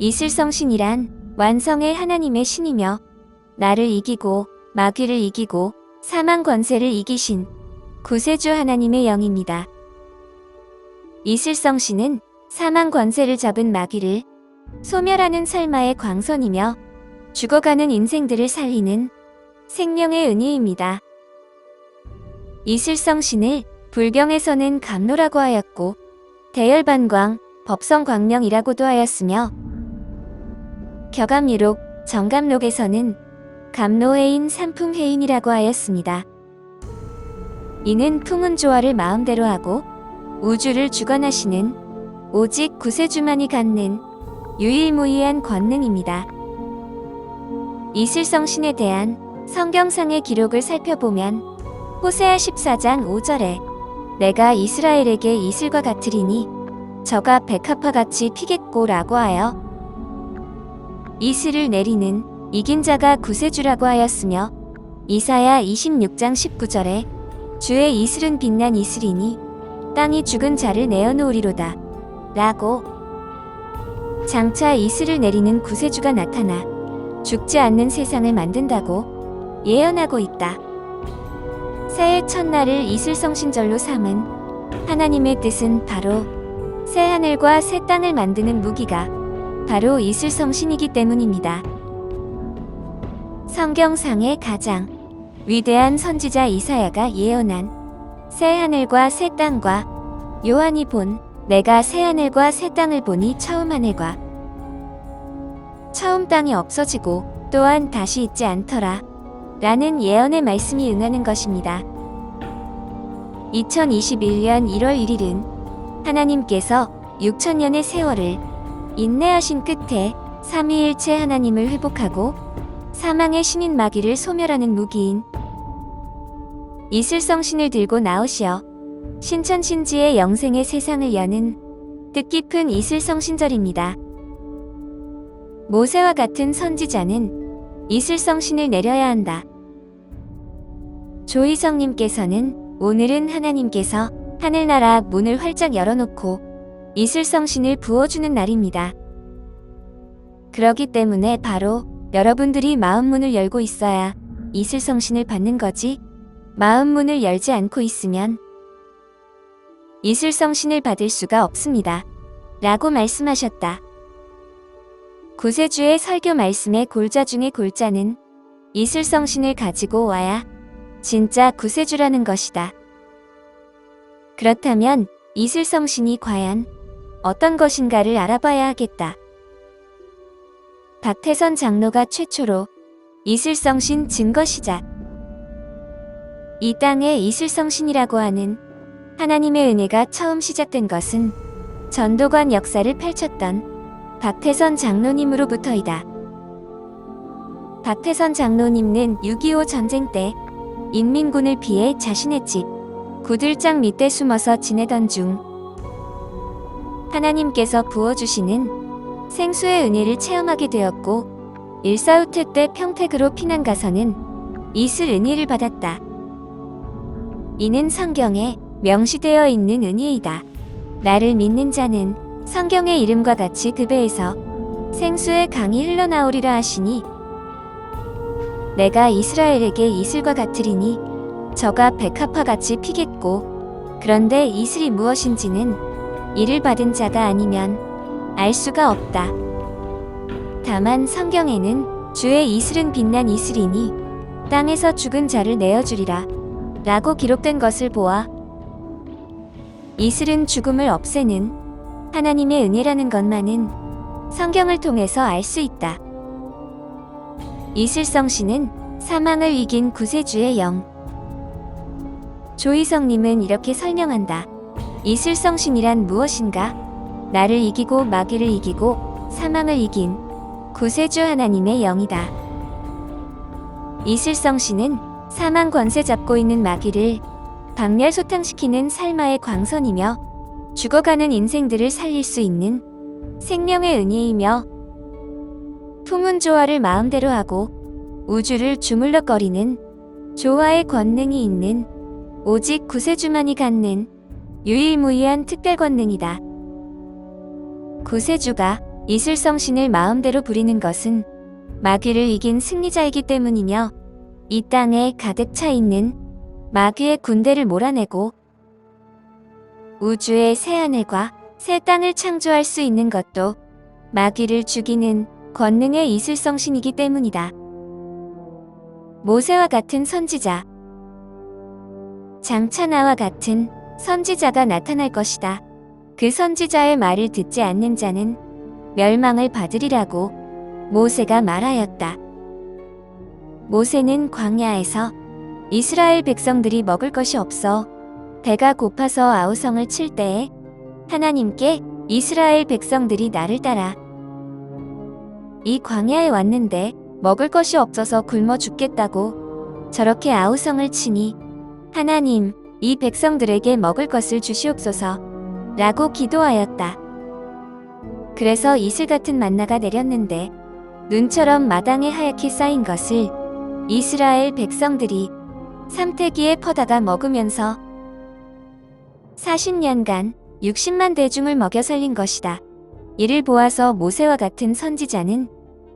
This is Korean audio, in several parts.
이슬성신이란 완성의 하나님의 신이며 나를 이기고 마귀를 이기고 사망 권세를 이기신 구세주 하나님의 영입니다. 이슬성신은 사망 권세를 잡은 마귀를 소멸하는 살마의 광선이며 죽어가는 인생들을 살리는 생명의 은혜입니다. 이슬성신을 불경에서는 감로라고 하였고 대열반광, 법성광명이라고도 하였으며 격암유록, 정감록에서는 감로해인, 삼풍해인이라고 하였습니다. 이는 풍운조화를 마음대로 하고 우주를 주관하시는 오직 구세주만이 갖는 유일무이한 권능입니다. 이슬성신에 대한 성경상의 기록을 살펴보면 호세아 14장 5절에 내가 이스라엘에게 이슬과 같으리니 저가 백합화같이 피겠고 라고 하여 이슬을 내리는 이긴 자가 구세주라고 하였으며 이사야 26장 19절에 주의 이슬은 빛난 이슬이니 땅이 죽은 자를 내어놓으리로다 라고 장차 이슬을 내리는 구세주가 나타나 죽지 않는 세상을 만든다고 예언하고 있다. 새해 첫날을 이슬성신절로 삼은 하나님의 뜻은 바로 새 하늘과 새 땅을 만드는 무기가 바로 이슬성신이기 때문입니다. 성경상의 가장 위대한 선지자 이사야가 예언한 새 하늘과 새 땅과 요한이 본 내가 새 하늘과 새 땅을 보니 처음 하늘과 처음 땅이 없어지고 또한 다시 있지 않더라 라는 예언의 말씀이 응하는 것입니다. 2021년 1월 1일은 하나님께서 6천년의 세월을 인내하신 끝에 삼위일체 하나님을 회복하고 사망의 신인 마귀를 소멸하는 무기인 이슬성신을 들고 나오시어 신천신지의 영생의 세상을 여는 뜻깊은 이슬성신절입니다. 모세와 같은 선지자는 이슬성신을 내려야 한다. 조희성님께서는 오늘은 하나님께서 하늘나라 문을 활짝 열어놓고 이슬성신을 부어주는 날입니다. 그러기 때문에 바로 여러분들이 마음문을 열고 있어야 이슬성신을 받는 거지 마음문을 열지 않고 있으면 이슬성신을 받을 수가 없습니다. 라고 말씀하셨다. 구세주의 설교 말씀의 골자 중의 골자는 이슬성신을 가지고 와야 진짜 구세주라는 것이다. 그렇다면 이슬성신이 과연 어떤 것인가를 알아봐야 하겠다. 박태선 장로가 최초로 이슬성신 증거 시작. 이 땅에 이슬성신이라고 하는 하나님의 은혜가 처음 시작된 것은 전도관 역사를 펼쳤던 박태선 장로님으로부터이다. 박태선 장로님은 6.25 전쟁 때 인민군을 피해 자신의 집 구들장 밑에 숨어서 지내던 중 하나님께서 부어주시는 생수의 은혜를 체험하게 되었고 1.4후 때 평택으로 피난 가서는 이슬 은혜를 받았다. 이는 성경에 명시되어 있는 은혜이다. 나를 믿는 자는 성경의 이름과 같이 그 배에서 생수의 강이 흘러나오리라 하시니 내가 이스라엘에게 이슬과 같으리니 저가 백합화같이 피겠고 그런데 이슬이 무엇인지는 이를 받은 자가 아니면 알 수가 없다. 다만 성경에는 주의 이슬은 빛난 이슬이니 땅에서 죽은 자를 내어주리라 라고 기록된 것을 보아 이슬은 죽음을 없애는 하나님의 은혜라는 것만은 성경을 통해서 알 수 있다. 이슬성신은 사망을 이긴 구세주의 영. 조희성님은 이렇게 설명한다. 이슬성신이란 무엇인가? 나를 이기고 마귀를 이기고 사망을 이긴 구세주 하나님의 영이다. 이슬성신은 사망 권세 잡고 있는 마귀를 박멸소탕시키는 살마의 광선이며 죽어가는 인생들을 살릴 수 있는 생명의 은혜이며 풍운조화를 마음대로 하고 우주를 주물럭거리는 조화의 권능이 있는 오직 구세주만이 갖는 유일무이한 특별 권능이다. 구세주가 이슬성신을 마음대로 부리는 것은 마귀를 이긴 승리자이기 때문이며 이 땅에 가득 차 있는 마귀의 군대를 몰아내고 우주의 새하늘과 새 땅을 창조할 수 있는 것도 마귀를 죽이는 권능의 이슬성신이기 때문이다. 모세와 같은 선지자, 장차나와 같은 선지자가 나타날 것이다. 그 선지자의 말을 듣지 않는 자는 멸망을 받으리라고 모세가 말하였다. 모세는 광야에서 이스라엘 백성들이 먹을 것이 없어 배가 고파서 아우성을 칠 때에 하나님께 이스라엘 백성들이 나를 따라 이 광야에 왔는데 먹을 것이 없어서 굶어 죽겠다고 저렇게 아우성을 치니 하나님, 이 백성들에게 먹을 것을 주시옵소서 라고 기도하였다. 그래서 이슬 같은 만나가 내렸는데 눈처럼 마당에 하얗게 쌓인 것을 이스라엘 백성들이 삼태기에 퍼다가 먹으면서 40년간 60만 대중을 먹여 살린 것이다. 이를 보아서 모세와 같은 선지자는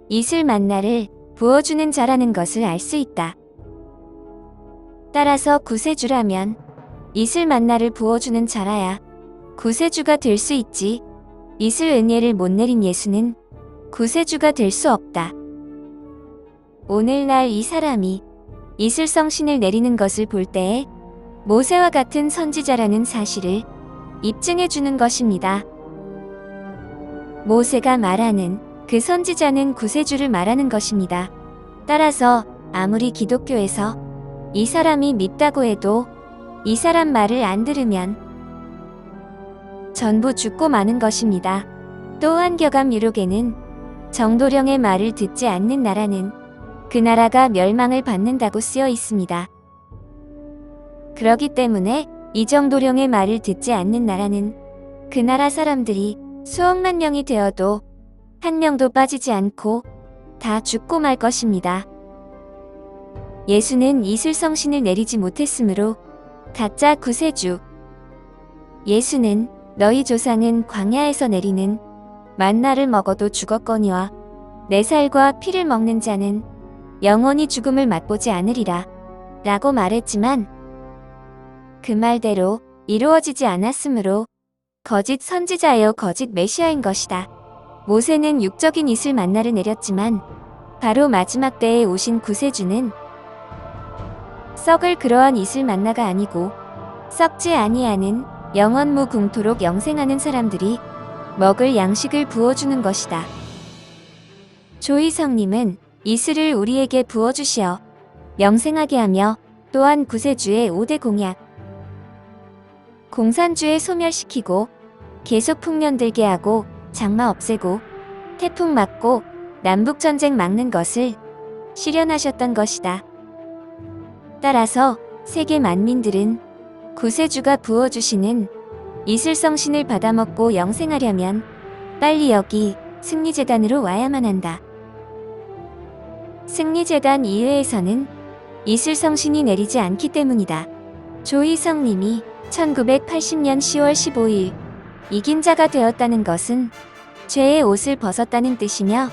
이슬 만나를 부어주는 자라는 것을 알 수 있다. 따라서 구세주라면 이슬 만나를 부어주는 자라야 구세주가 될 수 있지. 이슬 은혜를 못 내린 예수는 구세주가 될 수 없다. 오늘날 이 사람이 이슬성신을 내리는 것을 볼 때에 모세와 같은 선지자라는 사실을 입증해 주는 것입니다. 모세가 말하는 그 선지자는 구세주를 말하는 것입니다. 따라서 아무리 기독교에서 이 사람이 밉다고 해도 이 사람 말을 안 들으면 전부 죽고 마는 것입니다. 또한 겨감 유록에는 정도령의 말을 듣지 않는 나라는 그 나라가 멸망을 받는다고 쓰여 있습니다. 그러기 때문에 이 정도령의 말을 듣지 않는 나라는 그 나라 사람들이 수억만 명이 되어도 한 명도 빠지지 않고 다 죽고 말 것입니다. 예수는 이슬성신을 내리지 못했으므로 가짜 구세주. 예수는 너희 조상은 광야에서 내리는 만나를 먹어도 죽었거니와 내 살과 피를 먹는 자는 영원히 죽음을 맛보지 않으리라 라고 말했지만 그 말대로 이루어지지 않았으므로 거짓 선지자여 거짓 메시아인 것이다. 모세는 육적인 이슬 만나를 내렸지만 바로 마지막 때에 오신 구세주는 썩을 그러한 이슬 만나가 아니고 썩지 아니하는 영원 무궁토록 영생하는 사람들이 먹을 양식을 부어주는 것이다. 조희성님은 이슬을 우리에게 부어주시어 영생하게 하며 또한 구세주의 5대 공약 공산주의 소멸시키고 계속 풍년 들게 하고 장마 없애고 태풍 막고 남북전쟁 막는 것을 실현하셨던 것이다. 따라서 세계 만민들은 구세주가 부어주시는 이슬성신을 받아먹고 영생하려면 빨리 여기 승리재단으로 와야만 한다. 승리재단 이외에서는 이슬성신이 내리지 않기 때문이다. 조희성님이 1980년 10월 15일 이긴 자가 되었다는 것은 죄의 옷을 벗었다는 뜻이며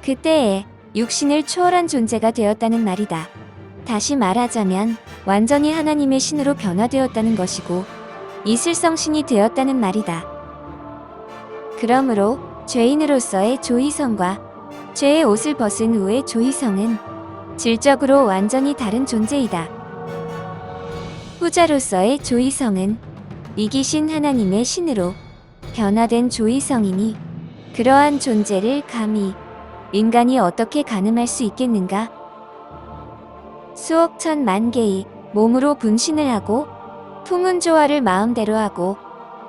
그때에 육신을 초월한 존재가 되었다는 말이다. 다시 말하자면 완전히 하나님의 신으로 변화되었다는 것이고 이슬성신이 되었다는 말이다. 그러므로 죄인으로서의 조희성과 죄의 옷을 벗은 후의 조희성은 질적으로 완전히 다른 존재이다. 후자로서의 조희성은 이기신 하나님의 신으로 변화된 조희성이니 그러한 존재를 감히 인간이 어떻게 가늠할 수 있겠는가? 수억 천만 개의 몸으로 분신을 하고 풍운조화를 마음대로 하고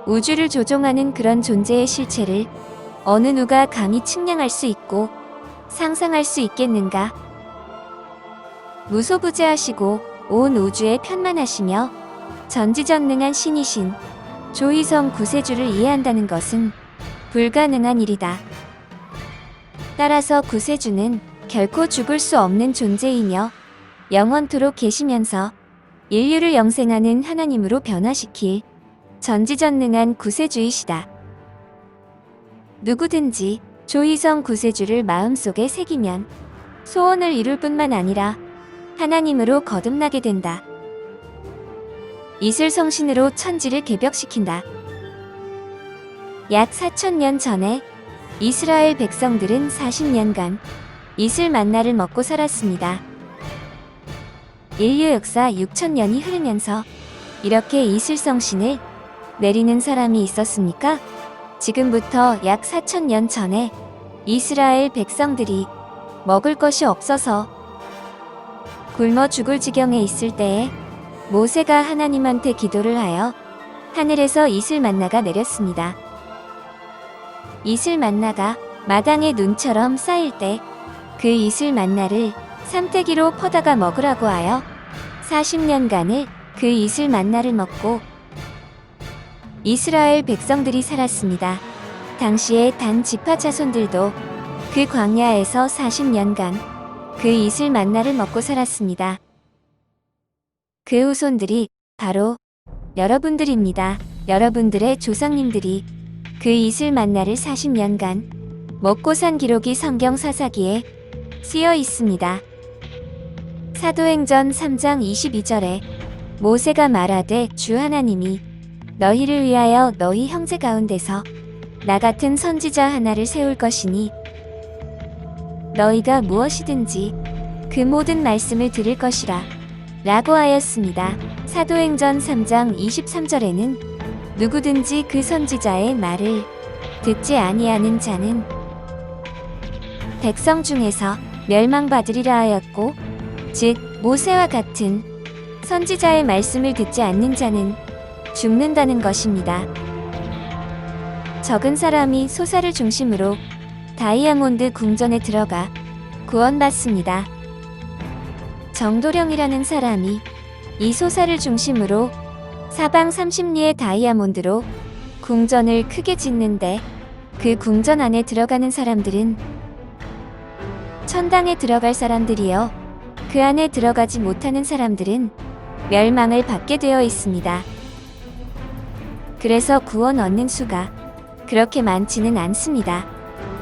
우주를 조종하는 그런 존재의 실체를 어느 누가 감히 측량할 수 있고 상상할 수 있겠는가? 무소부재하시고 온 우주에 편만하시며 전지전능한 신이신 조희성 구세주를 이해한다는 것은 불가능한 일이다. 따라서 구세주는 결코 죽을 수 없는 존재이며 영원토록 계시면서 인류를 영생하는 하나님으로 변화시킬 전지전능한 구세주이시다. 누구든지 조이성 구세주를 마음속에 새기면 소원을 이룰 뿐만 아니라 하나님으로 거듭나게 된다. 이슬 성신으로 천지를 개벽시킨다. 약 4,000년 전에 이스라엘 백성들은 40년간 이슬 만나를 먹고 살았습니다. 인류 역사 6,000년이 흐르면서 이렇게 이슬 성신을 내리는 사람이 있었습니까? 지금부터 약 4,000년 전에 이스라엘 백성들이 먹을 것이 없어서 굶어 죽을 지경에 있을 때에 모세가 하나님한테 기도를 하여 하늘에서 이슬 만나가 내렸습니다. 이슬 만나가 마당에 눈처럼 쌓일 때 그 이슬 만나를 삼태기로 퍼다가 먹으라고 하여 40년간을 그 이슬 만나를 먹고 이스라엘 백성들이 살았습니다. 당시에 단 지파 자손들도 그 광야에서 40년간 그 이슬 만나를 먹고 살았습니다. 그 후손들이 바로 여러분들입니다. 여러분들의 조상님들이 그 이슬 만나를 40년간 먹고 산 기록이 성경 사사기에 쓰여 있습니다. 사도행전 3장 22절에 모세가 말하되 주 하나님이 너희를 위하여 너희 형제 가운데서 나 같은 선지자 하나를 세울 것이니 너희가 무엇이든지 그 모든 말씀을 들을 것이라 라고 하였습니다. 사도행전 3장 23절에는 누구든지 그 선지자의 말을 듣지 아니하는 자는 백성 중에서 멸망받으리라 하였고, 즉 모세와 같은 선지자의 말씀을 듣지 않는 자는 죽는다는 것입니다. 적은 사람이 소사를 중심으로 다이아몬드 궁전에 들어가 구원받습니다. 정도령이라는 사람이 이 소사를 중심으로 사방 30리의 다이아몬드로 궁전을 크게 짓는데 그 궁전 안에 들어가는 사람들은 천당에 들어갈 사람들이요, 그 안에 들어가지 못하는 사람들은 멸망을 받게 되어 있습니다. 그래서 구원 얻는 수가 그렇게 많지는 않습니다.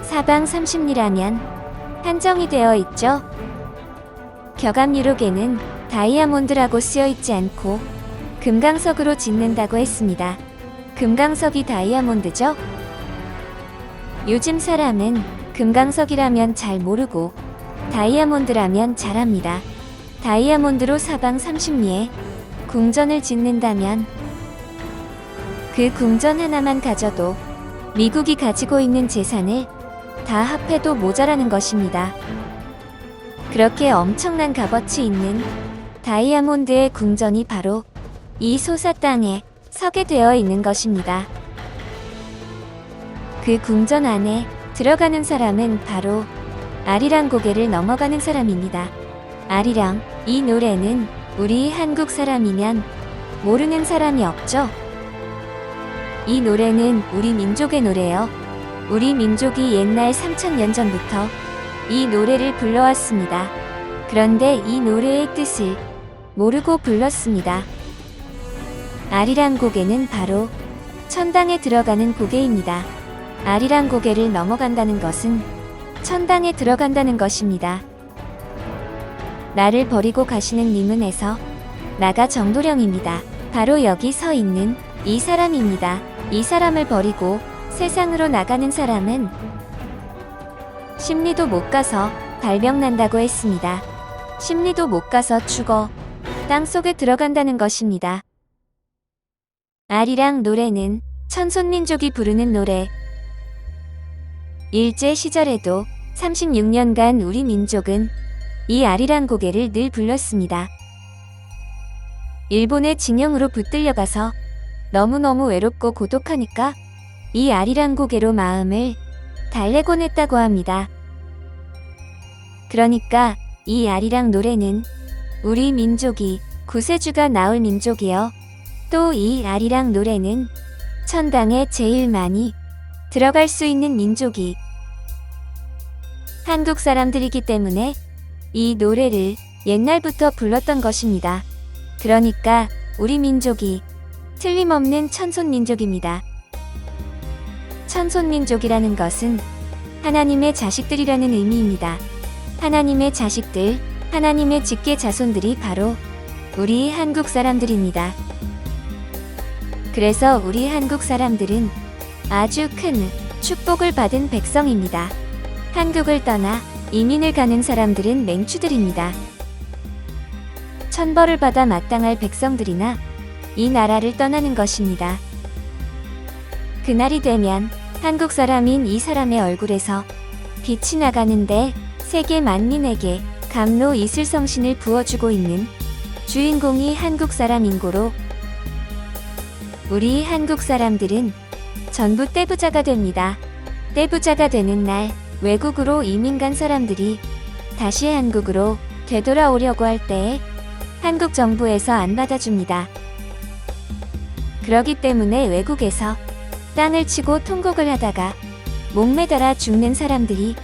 사방 30리라면 한정이 되어 있죠. 격암유록에는 다이아몬드라고 쓰여 있지 않고 금강석으로 짓는다고 했습니다. 금강석이 다이아몬드죠? 요즘 사람은 금강석이라면 잘 모르고 다이아몬드라면 잘 압니다. 다이아몬드로 사방 30리에 궁전을 짓는다면 그 궁전 하나만 가져도 미국이 가지고 있는 재산을 다 합해도 모자라는 것입니다. 그렇게 엄청난 값어치 있는 다이아몬드의 궁전이 바로 이 소사 땅에 서게 되어 있는 것입니다. 그 궁전 안에 들어가는 사람은 바로 아리랑 고개를 넘어가는 사람입니다. 아리랑, 이 노래는 우리 한국 사람이면 모르는 사람이 없죠? 이 노래는 우리 민족의 노래요. 우리 민족이 옛날 3,000년 전부터 이 노래를 불러왔습니다. 그런데 이 노래의 뜻을 모르고 불렀습니다. 아리랑 고개는 바로 천당에 들어가는 고개입니다. 아리랑 고개를 넘어간다는 것은 천당에 들어간다는 것입니다. 나를 버리고 가시는 님은에서 나가 정도령입니다. 바로 여기 서 있는 이 사람입니다. 이 사람을 버리고 세상으로 나가는 사람은 심리도 못 가서 발병 난다고 했습니다. 심리도 못 가서 죽어 땅속에 들어간다는 것입니다. 아리랑 노래는 천손민족이 부르는 노래. 일제 시절에도 36년간 우리 민족은 이 아리랑 고개를 늘 불렀습니다. 일본의 징용으로 붙들려가서 너무너무 외롭고 고독하니까 이 아리랑 고개로 마음을 달래곤 했다고 합니다. 그러니까 이 아리랑 노래는 우리 민족이 구세주가 나올 민족이요, 또 이 아리랑 노래는 천당에 제일 많이 들어갈 수 있는 민족이 한국 사람들이기 때문에 이 노래를 옛날부터 불렀던 것입니다. 그러니까 우리 민족이 틀림없는 천손민족입니다. 천손민족이라는 것은 하나님의 자식들이라는 의미입니다. 하나님의 자식들, 하나님의 직계 자손들이 바로 우리 한국 사람들입니다. 그래서 우리 한국 사람들은 아주 큰 축복을 받은 백성입니다. 한국을 떠나 이민을 가는 사람들은 맹추들입니다. 천벌을 받아 마땅할 백성들이나 이 나라를 떠나는 것입니다. 그날이 되면 한국 사람인 이 사람의 얼굴에서 빛이 나가는데 세계 만민에게 감로 이슬성신을 부어주고 있는 주인공이 한국 사람인 고로 우리 한국 사람들은 전부 떼부자가 됩니다. 떼부자가 되는 날 외국으로 이민 간 사람들이 다시 한국으로 되돌아오려고 할 때에 한국 정부에서 안 받아줍니다. 그러기 때문에 외국에서 땅을 치고 통곡을 하다가 목매달아 죽는 사람들이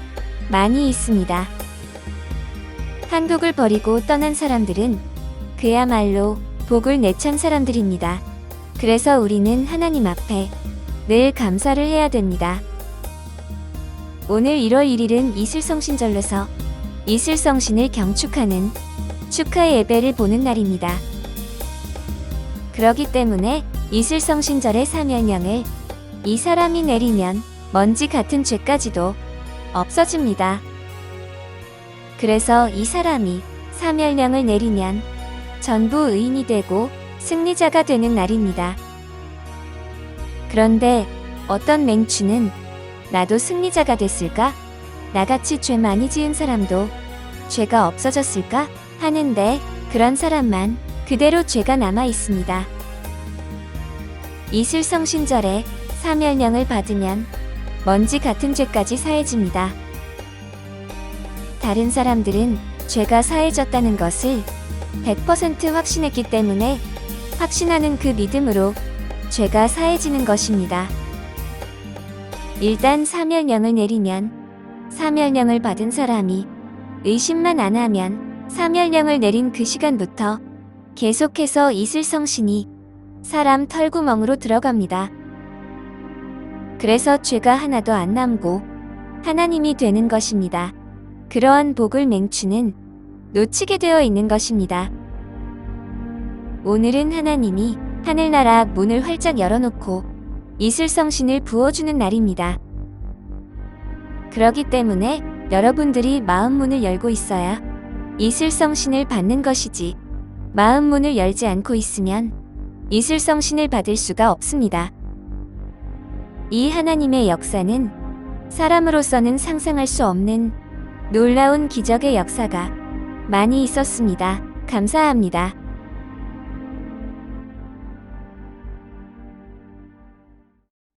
많이 있습니다. 한국을 버리고 떠난 사람들은 그야말로 복을 내찬 사람들입니다. 그래서 우리는 하나님 앞에 늘 감사를 해야 됩니다. 오늘 1월 1일은 이슬성신절로서 이슬성신을 경축하는 축하의 예배를 보는 날입니다. 그렇기 때문에 이슬성신절의 사면령을 이 사람이 내리면 먼지 같은 죄까지도 없어집니다. 그래서 이 사람이 사면령을 내리면 전부 의인이 되고 승리자가 되는 날입니다. 그런데 어떤 맹추는 나도 승리자가 됐을까? 나같이 죄 많이 지은 사람도 죄가 없어졌을까? 하는데 그런 사람만 그대로 죄가 남아 있습니다. 이슬성신절에 사면령을 받으면 먼지 같은 죄까지 사해집니다. 다른 사람들은 죄가 사해졌다는 것을 100% 확신했기 때문에 확신하는 그 믿음으로 죄가 사해지는 것입니다. 일단 사면령을 내리면 사면령을 받은 사람이 의심만 안 하면 사면령을 내린 그 시간부터 계속해서 이슬성신이 사람 털구멍으로 들어갑니다. 그래서 죄가 하나도 안 남고 하나님이 되는 것입니다. 그러한 복을 맹추는 놓치게 되어 있는 것입니다. 오늘은 하나님이 하늘나라 문을 활짝 열어놓고 이슬성신을 부어주는 날입니다. 그렇기 때문에 여러분들이 마음문을 열고 있어야 이슬성신을 받는 것이지 마음문을 열지 않고 있으면 이슬성신을 받을 수가 없습니다. 이 하나님의 역사는 사람으로서는 상상할 수 없는 놀라운 기적의 역사가 많이 있었습니다. 감사합니다.